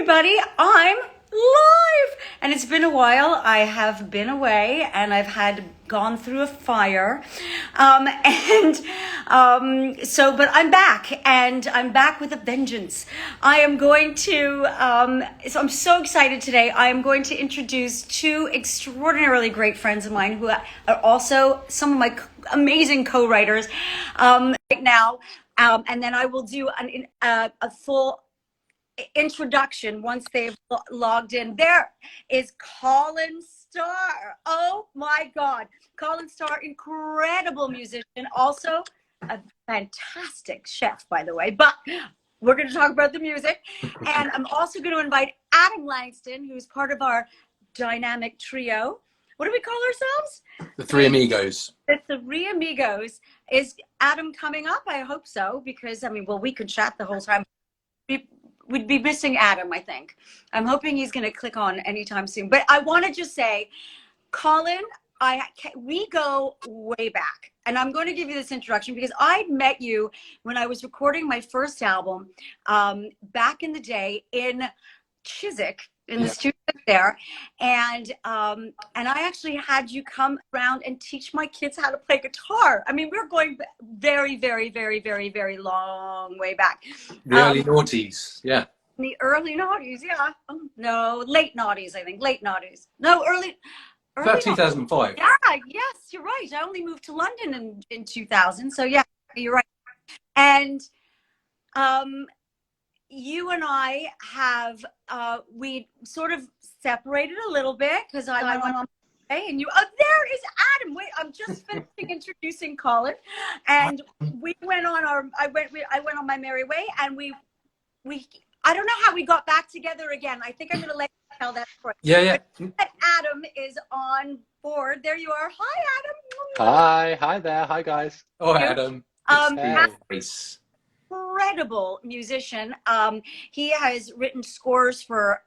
everybody, I'm live, and it's been a while. I have been away and I've gone through a fire, but I'm back, and I'm back with a vengeance. I am going to so I'm so excited today. I am going to introduce two extraordinarily great friends of mine who are also some of my amazing co-writers right now, and then I will do a full introduction once they've logged in. There is Colin Starr. Oh my God. Colin Starr, incredible musician, also a fantastic chef, by the way, but we're going to talk about the music. And I'm also going to invite Adam Langston, who's part of our dynamic trio. What do we call ourselves? The Three Amigos. The Three Amigos. Is Adam coming up? I hope so, because, I mean, well, we could chat the whole time. We'd be missing Adam, I think. I'm hoping he's going to click on anytime soon. But I want to just say, Colin, we go way back. And I'm going to give you this introduction because I met you when I was recording my first album back in the day in Chiswick, in the studio there. And I actually had you come around and teach my kids how to play guitar. I mean, we're going very, very, very, very, very long way back. The early noughties, yeah. The early noughties, yeah. No, late noughties, I think. Late noughties. No, early About 2005. Yeah, yes, you're right. I only moved to London in 2000. So yeah, you're right. And you and I have, we sort of separated a little bit because I went on my way, and there is Adam. Wait, I'm just finishing introducing Colin. And we went on I went on my merry way, and we I don't know how we got back together again. I think I'm going to let you tell that story. Yeah. But Adam is on board. There you are. Hi, Hi there. Hi, guys. Oh, Adam. Nice. Incredible musician. He has written scores for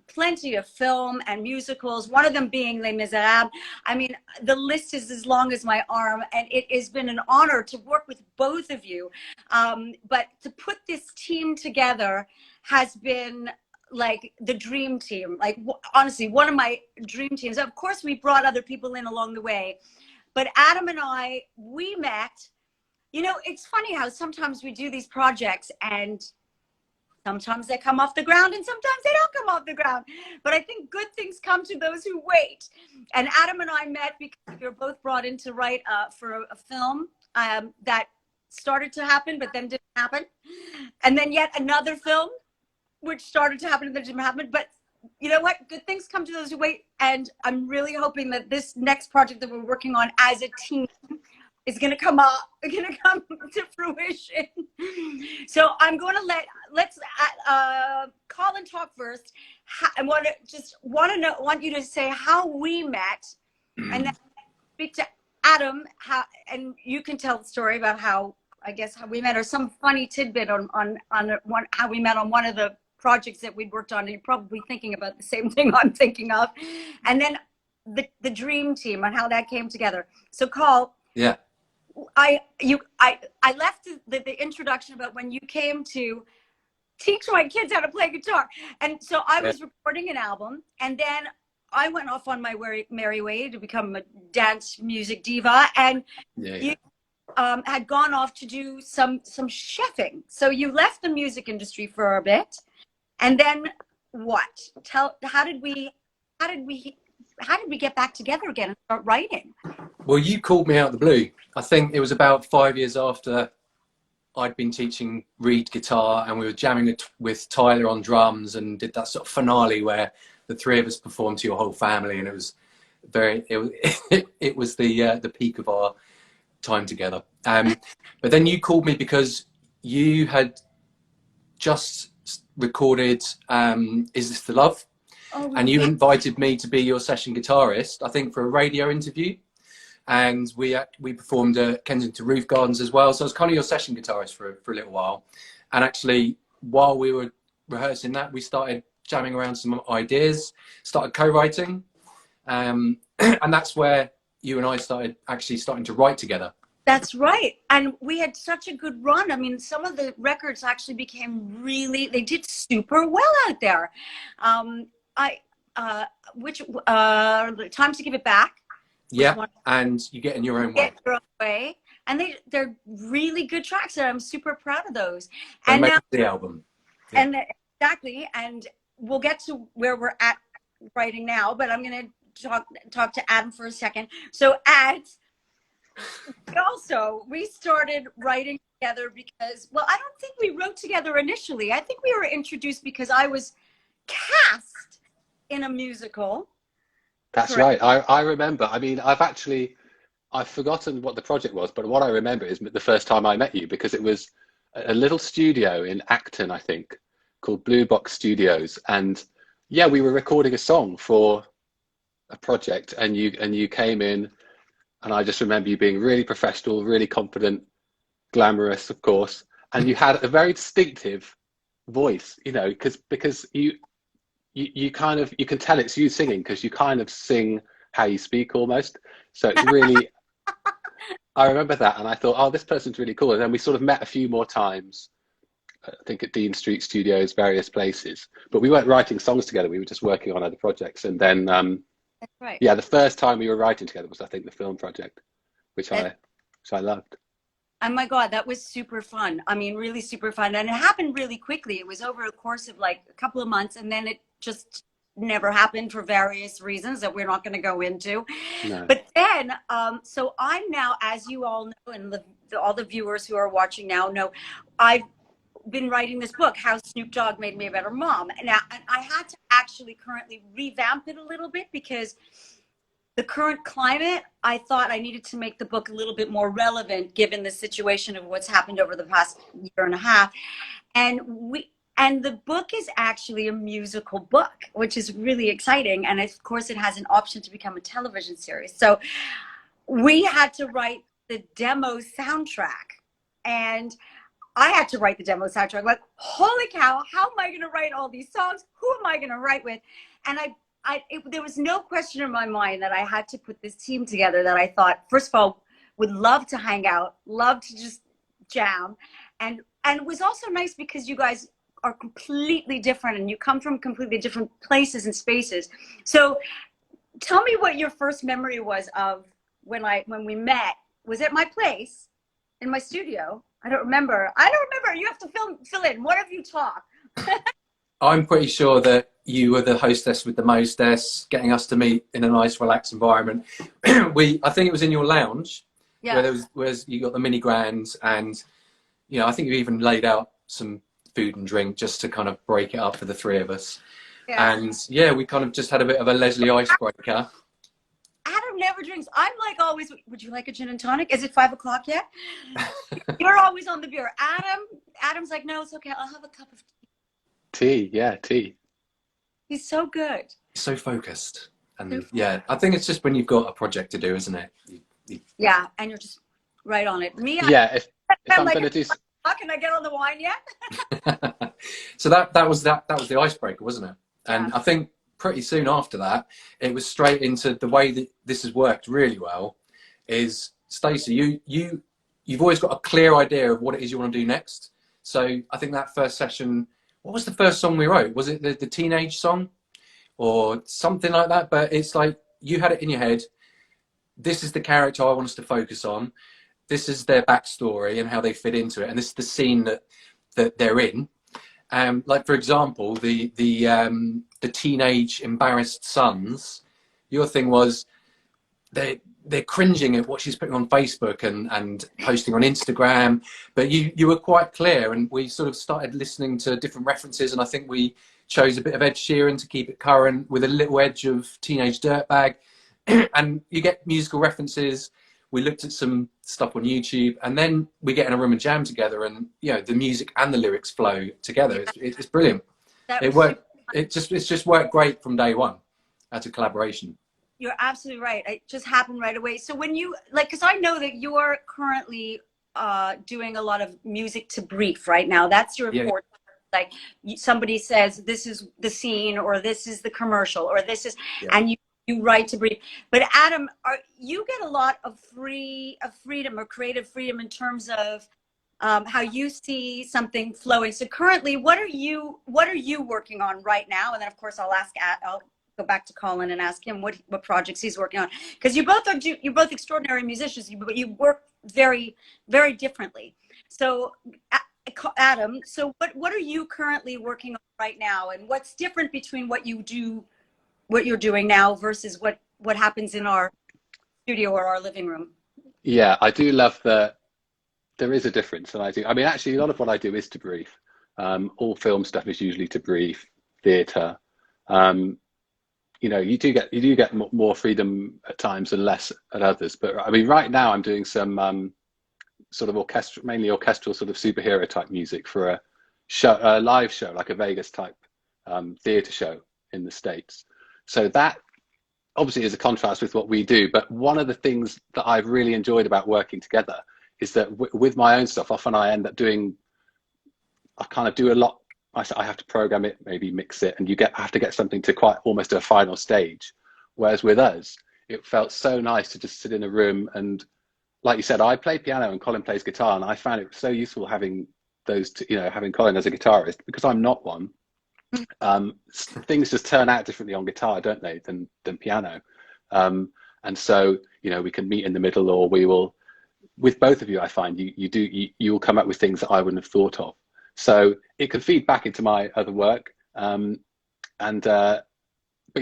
plenty of film and musicals, one of them being Les Miserables. I mean, the list is as long as my arm, and it has been an honor to work with both of you. But to put this team together has been like the dream team. Like, honestly, one of my dream teams. Of course, we brought other people in along the way, but Adam and I, we met. You know, it's funny how sometimes we do these projects and sometimes they come off the ground and sometimes they don't come off the ground. But I think good things come to those who wait. And Adam and I met because we were both brought in to write for a film that started to happen but then didn't happen. And then yet another film which started to happen and then didn't happen. But you know what? Good things come to those who wait. And I'm really hoping that this next project that we're working on as a team is going to come to fruition. So I'm going to let's Colin talk first. I want you to say how we met, and then speak to Adam, and you can tell the story about how we met, or some funny tidbit on how we met on one of the projects that we'd worked on. And you're probably thinking about the same thing I'm thinking of, and then the dream team and how that came together. So, Col. Yeah. I left the introduction about when you came to teach my kids how to play guitar. And so I was recording an album, and then I went off on my merry way to become a dance music diva. And you had gone off to do some chefing. So you left the music industry for a bit. And then what? How did we get back together again and start writing? Well, you called me out of the blue. I think it was about 5 years after I'd been teaching Reed guitar, and we were jamming with Tyler on drums and did that sort of finale where the three of us performed to your whole family, and it was it was the peak of our time together. But then you called me because you had just recorded Is This the Love? Oh, and you invited me to be your session guitarist, I think, for a radio interview. And we performed at Kensington Roof Gardens as well. So I was kind of your session guitarist for a little while. And actually, while we were rehearsing that, we started jamming around some ideas, started co-writing. And that's where you and I started to write together. That's right. And we had such a good run. I mean, some of the records actually became they did super well out there. I, which, Time to Give It Back. Yeah, and You Get in Your Own Way. Get Your Own Way. And they're really good tracks, and I'm super proud of those. They and make now, the album. Yeah. And exactly. And we'll get to where we're at writing now, but I'm going to talk to Adam for a second. So we started writing together because, well, I don't think we wrote together initially. I think we were introduced because I was cast in a musical. That's right. I remember. I mean, I've forgotten what the project was, but what I remember is the first time I met you, because it was a little studio in Acton, I think, called Blue Box Studios. And yeah, we were recording a song for a project, and you came in, and I just remember you being really professional, really confident, glamorous, of course. And you had a very distinctive voice, you know, because you kind of, you can tell it's you singing, because you kind of sing how you speak almost. So it's really, I remember that, and I thought, oh, this person's really cool. And then we sort of met a few more times, I think at Dean Street Studios, various places, but we weren't writing songs together. We were just working on other projects. And then, That's right. yeah, the first time we were writing together was, I think, the film project, which I loved. Oh my God, that was super fun. I mean, really super fun. And it happened really quickly. It was over a course of like a couple of months, and then it just never happened for various reasons that we're not going to go into. No. But then, so I'm now, as you all know, and all the viewers who are watching now know, I've been writing this book, How Snoop Dogg Made Me a Better Mom. Now, and I had to actually currently revamp it a little bit, because the current climate, I thought I needed to make the book a little bit more relevant given the situation of what's happened over the past year and a half. And the book is actually a musical book, which is really exciting. And of course, it has an option to become a television series. So we had to write the demo soundtrack. And I had to write the demo soundtrack. Like, holy cow, how am I going to write all these songs? Who am I going to write with? And there was no question in my mind that I had to put this team together that I thought, first of all, would love to hang out, love to just jam. And it was also nice because you guys are completely different, and you come from completely different places and spaces. So tell me what your first memory was of when we met. Was it my place in my studio? I don't remember. You have to fill in. What have you talked? I'm pretty sure that you were the hostess with the mostess, getting us to meet in a nice, relaxed environment. I think it was in your lounge, yeah, where you got the mini grands, and you know, I think you even laid out some food and drink just to kind of break it up for the three of us. Yeah. And yeah, we kind of just had a bit of a leisurely icebreaker. Adam never drinks. I'm like always, would you like a gin and tonic? Is it 5 o'clock yet? You're always on the beer. Adam's like, no, it's okay. I'll have a cup of Tea. Yeah, tea. He's so good. He's so focused. And yeah, I think it's just when you've got a project to do, isn't it? Yeah, and you're just right on it. Yeah, if I'm like, going to do... Can I get on the wine yet? So that was the icebreaker, wasn't it? And Yeah. I think pretty soon after that, it was straight into the way that this has worked really well. Is Stacey, you've always got a clear idea of what it is you want to do next. So I think that first session, what was the first song we wrote? Was it the teenage song or something like that? But it's like you had it in your head. This is the character I want us to focus on. This is their backstory and how they fit into it, and this is the scene that they're in. Like for example, the teenage embarrassed sons. Your thing was they're cringing at what she's putting on Facebook and posting on Instagram, but you were quite clear, and we sort of started listening to different references, and I think we chose a bit of Ed Sheeran to keep it current with a little edge of Teenage Dirtbag, and you get musical references. We looked at some stuff on YouTube, and then we get in a room and jam together, and you know the music and the lyrics flow together. It's brilliant. It worked. It's just worked great from day one as a collaboration. You're absolutely right. It just happened right away. So when you because I know that you're currently doing a lot of music to brief right now. That's your report. Like somebody says, this is the scene, or this is the commercial, or this is, and you you write to breathe. But Adam, you get a lot of freedom or creative freedom in terms of how you see something flowing. So currently, what are you working on right now? And then of course I'll go back to Colin and ask him what projects he's working on, because you're both extraordinary musicians, but you work very, very differently. So Adam, so what are you currently working on right now, and what's different between what you're doing now versus what happens in our studio or our living room? Yeah, I do love that there is a difference, and I mean, actually, a lot of what I do is to brief. All film stuff is usually to brief. Theatre, you know, you do get more freedom at times and less at others. But I mean, right now I'm doing some sort of mainly orchestral sort of superhero type music for a live show, like a Vegas type theatre show in the States. So that obviously is a contrast with what we do. But one of the things that I've really enjoyed about working together is that with my own stuff, often I end up I kind of do a lot. I have to program it, maybe mix it, and have to get something to quite almost a final stage. Whereas with us, it felt so nice to just sit in a room and, like you said, I play piano and Colin plays guitar, and I found it so useful having those two, you know, having Colin as a guitarist, because I'm not one. Things just turn out differently on guitar, don't they, than piano. And so, you know, we can meet in the middle, or we will, with both of you, I find you will come up with things that I wouldn't have thought of. So it can feed back into my other work. But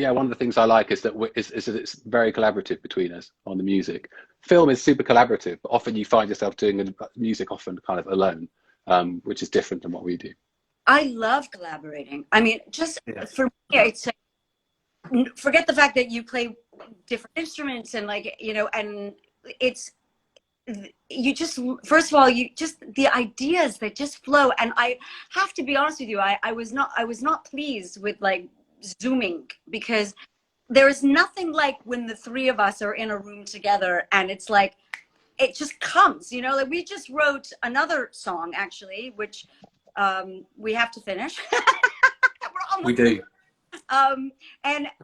yeah, one of the things I like is that it's very collaborative between us on the music. Film is super collaborative, but often you find yourself doing music often kind of alone, which is different than what we do. I love collaborating. I mean, just for me, it's forget the fact that you play different instruments and, like, you know, and it's, you just, first of all, the ideas that just flow. And I have to be honest with you, I was not pleased with, like, Zooming, because there is nothing like when the three of us are in a room together and it's like, it just comes, you know. Like, we just wrote another song, actually, which we have to finish. We do. And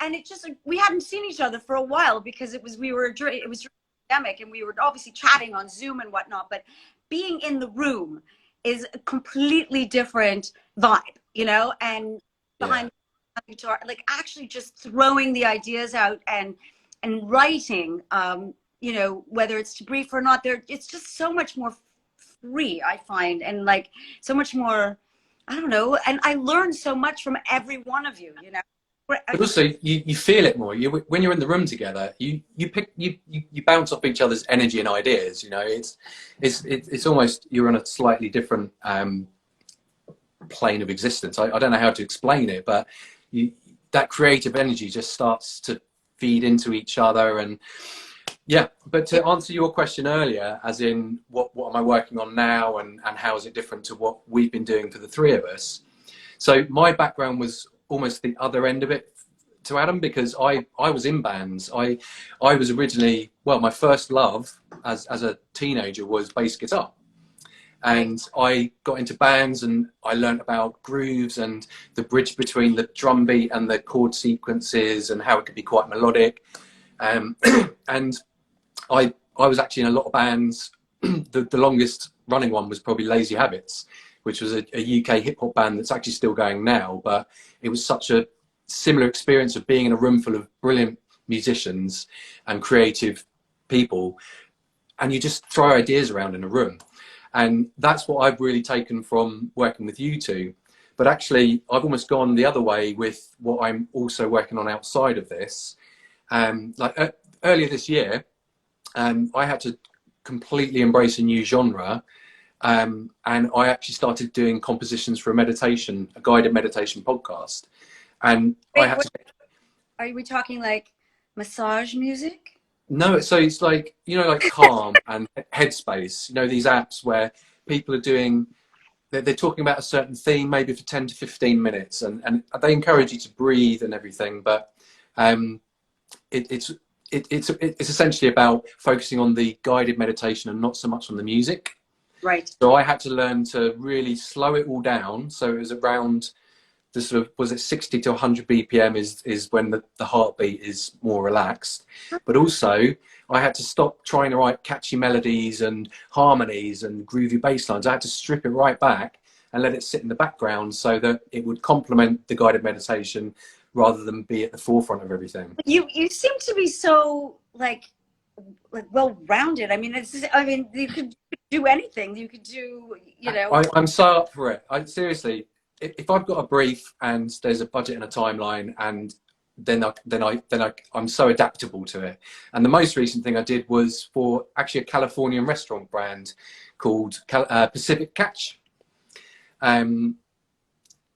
it just, we hadn't seen each other for a while because it was during the pandemic, and we were obviously chatting on Zoom and whatnot, but being in the room is a completely different vibe, you know. And behind the guitar, like, actually just throwing the ideas out and writing, you know, whether it's to brief or not, it's just so much more free, I find, and, like, so much more, I don't know, and I learned so much from every one of you, you know. But also, you feel it more. When you're in the room together, you bounce off each other's energy and ideas. You know, it's almost, you're on a slightly different plane of existence. I don't know how to explain it, but that creative energy just starts to feed into each other. And yeah, but to answer your question earlier, as in what am I working on now, and how is it different to what we've been doing for the three of us? So my background was almost the other end of it to Adam, because I was in bands. I was originally, well, my first love as a teenager was bass guitar. And I got into bands and I learned about grooves and the bridge between the drum beat and the chord sequences and how it could be quite melodic. And I was actually in a lot of bands. The longest running one was probably Lazy Habits, which was a UK hip hop band that's actually still going now. But it was such a similar experience of being in a room full of brilliant musicians and creative people, and you just throw ideas around in a room. And that's what I've really taken from working with you two. But actually, I've almost gone the other way with what I'm also working on outside of this. Like earlier this year, I had to completely embrace a new genre. And I actually started doing compositions for a guided meditation podcast. And Wait, I had to. Are we talking like massage music? No, so it's like, you know, like Calm and Headspace, you know, these apps where people are doing, they're talking about a certain theme, maybe for 10 to 15 minutes, and they encourage you to breathe and everything. But it's essentially about focusing on the guided meditation and not so much on the music. Right. So I had to learn to really slow it all down. So it was around the sort of, was it 60 to 100 BPM is when the heartbeat is more relaxed. But also I had to stop trying to write catchy melodies and harmonies and groovy bass lines. I had to strip it right back and let it sit in the background so that it would complement the guided meditation rather than be at the forefront of everything. You seem to be so like well-rounded. I mean, you could do anything. You could do, you know. I'm so up for it. Seriously, if I've got a brief and there's a budget and a timeline, and I'm so adaptable to it. And the most recent thing I did was for actually a Californian restaurant brand called Pacific Catch. They're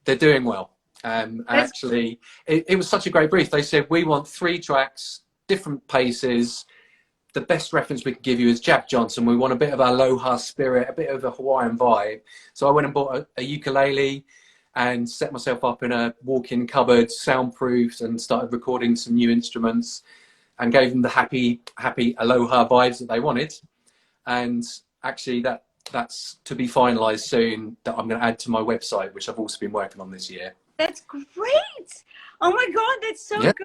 doing well. And actually, it was such a great brief. They said, we want 3 tracks, different paces. The best reference we can give you is Jack Johnson. We want a bit of aloha spirit, a bit of a Hawaiian vibe. So I went and bought a ukulele and set myself up in a walk-in cupboard, soundproofed, and started recording some new instruments and gave them the happy aloha vibes that they wanted. And actually that's to be finalized soon, that I'm going to add to my website, which I've also been working on this year. That's great. Oh my God, that's so good.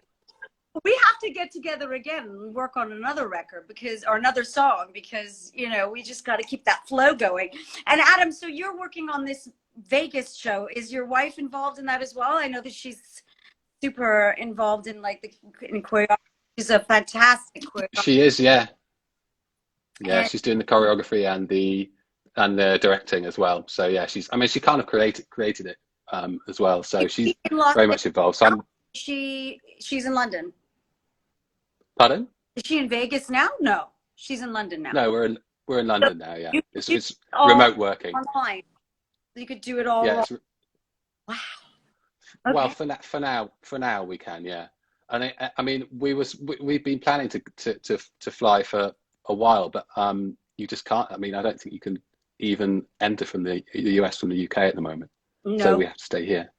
We have to get together again and work on another record or another song, because, you know, we just got to keep that flow going. And Adam, so you're working on this Vegas show. Is your wife involved in that as well? I know that she's super involved in in choreography. She's a fantastic choreographer. She is, yeah. Yeah, she's doing the choreography and the directing as well. So yeah, she kind of created it as well. So she's very much involved. So she's in London. Pardon? Is she in Vegas now? No, she's in London now. No, we're in London now. Yeah, it's remote working. Online. You could do it all. Yeah. Wow. Okay. Well, for now we can. Yeah, and I mean we've been planning to fly for a while, but you just can't. I mean, I don't think you can even enter from the US from the UK at the moment. No. So we have to stay here.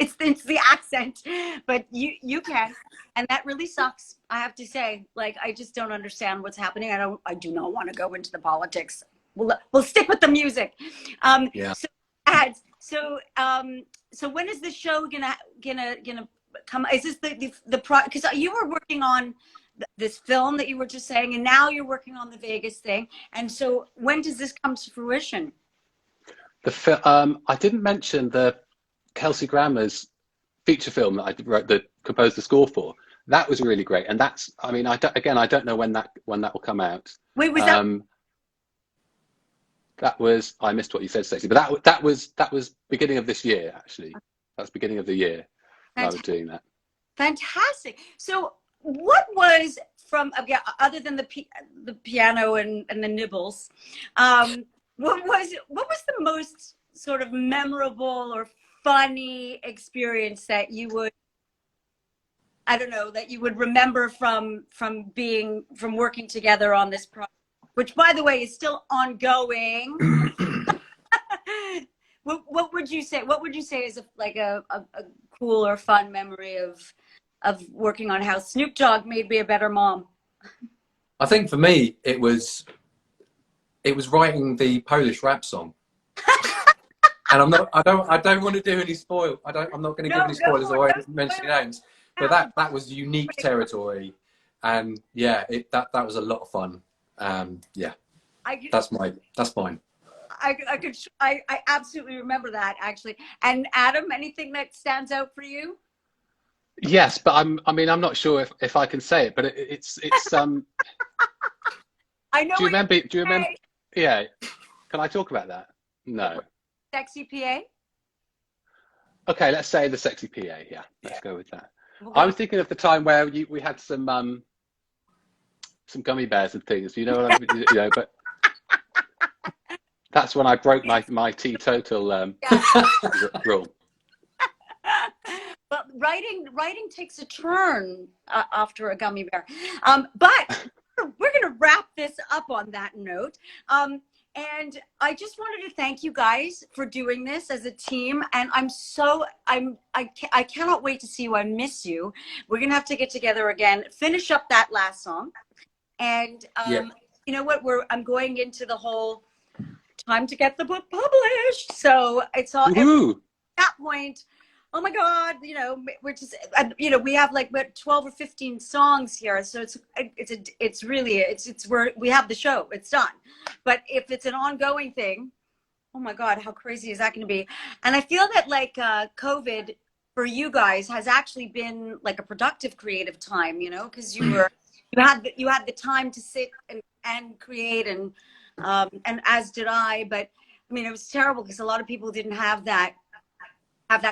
it's the accent, but you can, and that really sucks. I have to say, I just don't understand what's happening. I do not want to go into the politics. We'll stick with the music. Yeah. So when is the show gonna come? Is this the pro? Because you were working on this film that you were just saying, and now you're working on the Vegas thing. And so when does this come to fruition? I didn't mention the Kelsey Grammer's feature film that composed the score for. That was really great, and that's. I mean, I don't know when that will come out. Wait, was that was, I missed what you said, Stacey, but that was beginning of this year, actually. That's beginning of the year I was doing that. Fantastic. So what was from, other than the piano and the nibbles, what was the most sort of memorable or funny experience that you would, that you would remember from working together on this project? Which, by the way, is still ongoing. What would you say? What would you say is a cool or fun memory of working on how Snoop Dogg made me a better mom? I think for me, it was writing the Polish rap song. And I don't want to do any spoil. I'm not going to give any spoilers or mention names. But that was unique territory, and yeah, that was a lot of fun. Yeah, that's mine. I absolutely remember that, actually. And Adam, anything that stands out for you? Yes, but I'm not sure if I can say it, but it's I know. Do you remember? Yeah. Can I talk about that? No. Sexy PA? Okay, let's say the sexy PA. Yeah, let's go with that. Okay. I was thinking of the time where we had some gummy bears and things, what I mean? But that's when I broke my teetotal rule. But writing takes a turn after a gummy bear. But we're going to wrap this up on that note. And I just wanted to thank you guys for doing this as a team. And I cannot wait to see you. I miss you. We're going to have to get together again, finish up that last song. And you know what? I'm going into the whole time to get the book published. So it's all that point, oh my God, you know, we're just, you know, we have like what 12 or 15 songs here, so it's really we have the show, it's done. But if it's an ongoing thing, oh my God, how crazy is that going to be? And I feel that like COVID for you guys has actually been like a productive creative time, you know, because you had the time to sit and create and as did I. But I mean, it was terrible because a lot of people didn't have that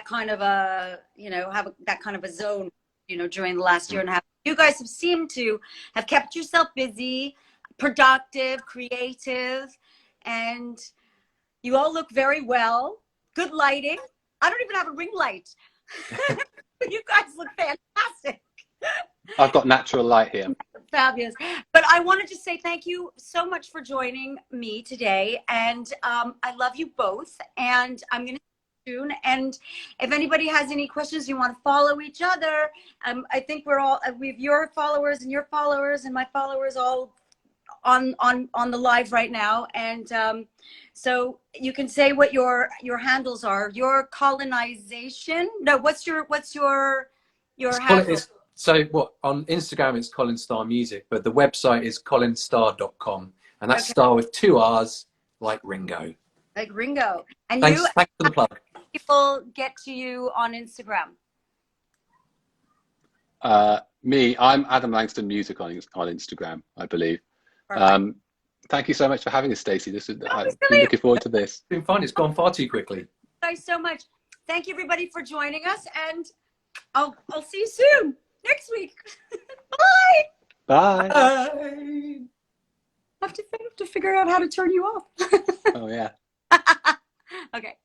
kind of a, you know, that kind of a zone, you know, during the last year and a half. You guys have seemed to have kept yourself busy, productive, creative, and you all look very well. Good lighting. I don't even have a ring light. You guys look fantastic. I've got natural light here. Fabulous. But I wanted to say thank you so much for joining me today. And I love you both. And I'm going to see you soon. And if anybody has any questions, you want to follow each other. I think we have your followers and your followers and my followers all on the live right now. And so you can say what your handles are. Your colonization. No, what's your handle? So what, on Instagram it's Colin Starr Music, but the website is colinstarr.com, and that's Star with 2 R's, like Ringo. Like Ringo. And thanks for the plug. People get to you on Instagram. I'm Adam Langston Music on Instagram, I believe. Thank you so much for having us, Stacey. I've been looking forward to this. It's been fun. It's gone far too quickly. Thanks so much. Thank you everybody for joining us, and I'll see you soon next week. Bye. Bye. I have to figure out how to turn you off. Oh yeah. Okay.